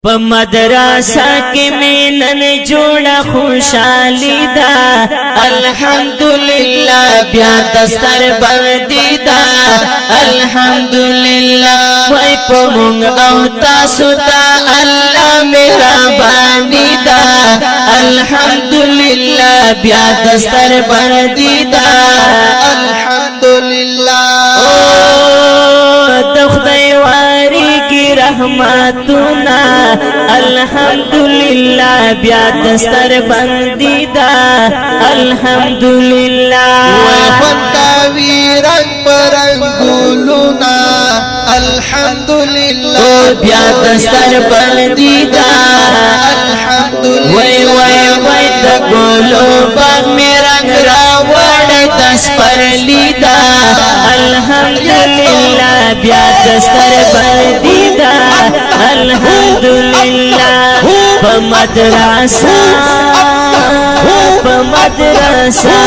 په مدرسه کې مینن جوړه خوشالي ده الحمدلله بیا دستر بندي ده الحمدلله وای په مونږ او تاسو ته الله مهرباني ده الحمدلله بیا دستر بندي ده الحمدلله د خدای واری کی رحمتنا الحمدلله بیا دستر بندی دا الحمدلله وفنکاوی رنگ پرنگ گلونا الحمدلله بیا دستر بندی دا الحمدلله وای وای وای د ګلو باغ می رنگ راوړ دس پر لیدا الحمدلله بیا دستر بندی دا الحمدلله په مدرسه په مدرسه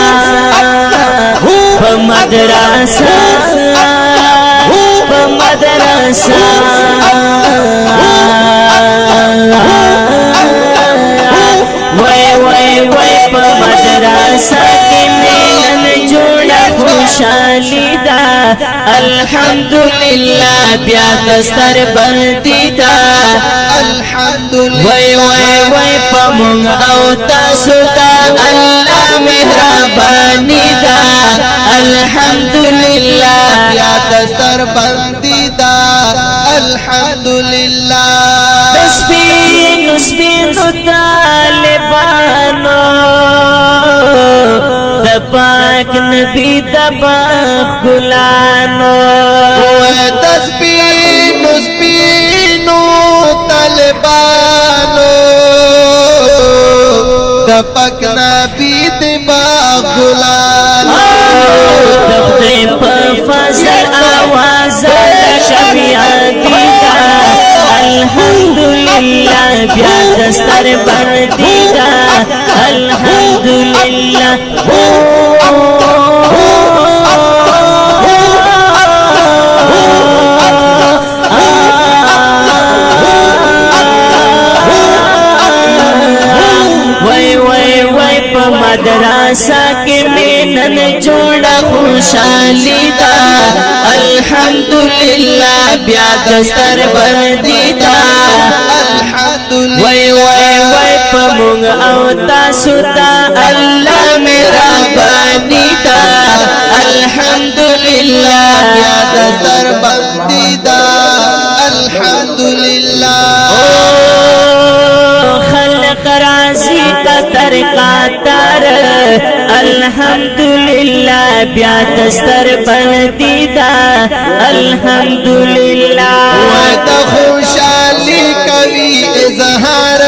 په مدرسه په مدرسه وای وای وای په مدرسه کې مینن جوړه خوشالي ده الحمدلله بیا دستر بندي ده الحمدلله وای وای وای په مونږ او تاسو ته الله مهرباني ده الحمدلله بیا دستر بندي ده الحمدلله سپینو سپینو طالبانو د پاک نبی د باغ ګلانو سپینو سپینو طالبانو د پاک نبی د باغ ګلانو د خدای په فضل آواز د شفیعت دی الحمدلله بیا دستر بندی دا الحمدلله وای وای وای په مدرسه کې مینن جوړه خوشالي ده الحمدلله بیا دستر بندي ده الحمدلله وای وای وای په مونږ او تاسو ته الله مهرباني ده الحمدلله بیا دستر بندي ده الحمدلله خلق راضی قطر قطر الحمدلله بیا دستر بندی دا الحمدلله وت خوشالي کوي اظهار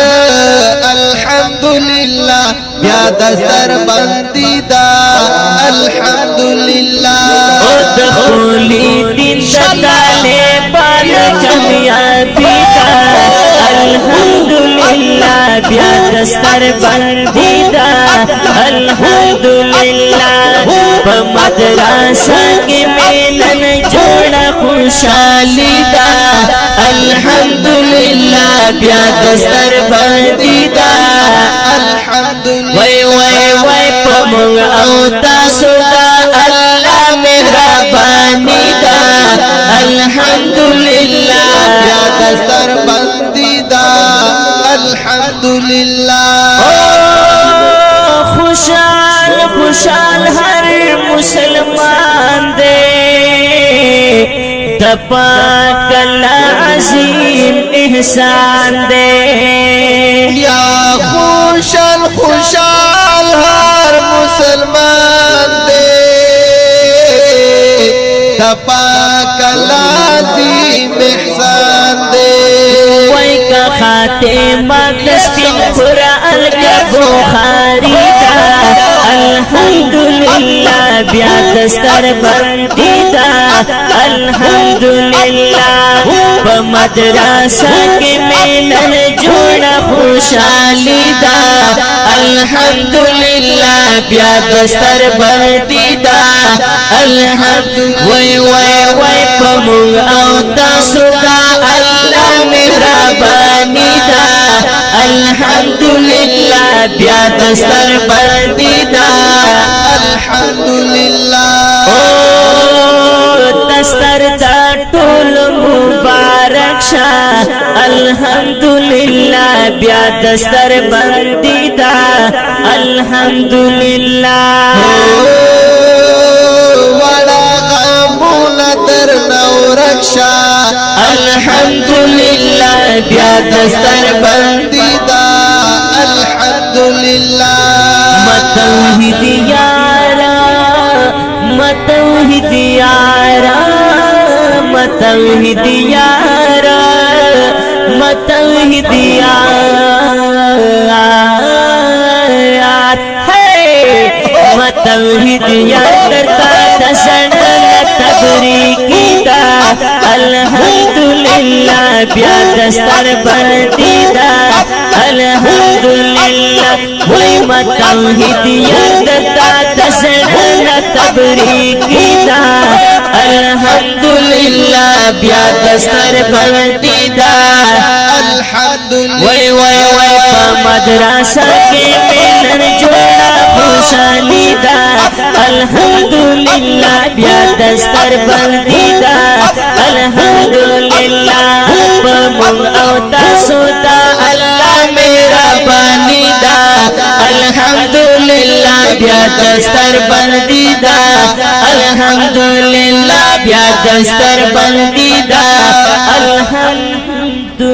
الحمدلله بیا دستر بندي دا الحمدلله او دخولی دین طالبان کامیابی دا الحمدلله بیا دستر بندی دا الحمدلله په مدرسه کې مینن جوړه خوشالي ده الحمدلله بیا دستر بندی دا الحمدلله وای وای وای په مونږ او تاسو ته الله مهرباني ده الحمدلله بیا دستر بندي ده الحمدلله خوشال خوشال هر مسلمان دے د پاک الله عظیم احسان دے یا خوشال خوشال هر مسلمان دے د پاک لازم احسان دے وای کا خاتمه دسپین قرآن کا بخاری دا الحمدلله بیا دستر بندی دا الحمدلله په مدرسه کې مینن جوړه خوشالي دا الحمدلله بیا دستر بندی دا الحمدلله وای وای وای په مونږ او تاسو ته الله مهرباني بیا دستر بندی دا الحمدللہ او دستر دا ټول مبارک شاه الحمدللہ بیا دستر بندی دا الحمدللہ وڑا غمونا در نورکشا الحمدللہ بیا دستر بندی دا الحمدللہ متوحید یارا متوحید یارا متوحید یارا متوحید یار متوحید یار کرتا دسنا تبریکی دا الحمدللہ بیا دستر بندی دا الحمدللہ وی متوحید یار کرتا دسنا تبریکی دا الحمدللہ بیا دستر بندی دا الحمدللہ وی وی وی پا مدرسہ کے ملن جوڑا خوشانی دا الحمدللہ بیا دستر بندی دا الحمدللہ پا مونگ او تاسو دا اللہ میرا بانی دا الحمدللہ بیا دستر بندی دا الحمدللہ بیا دستر بندی دا الحمدللہ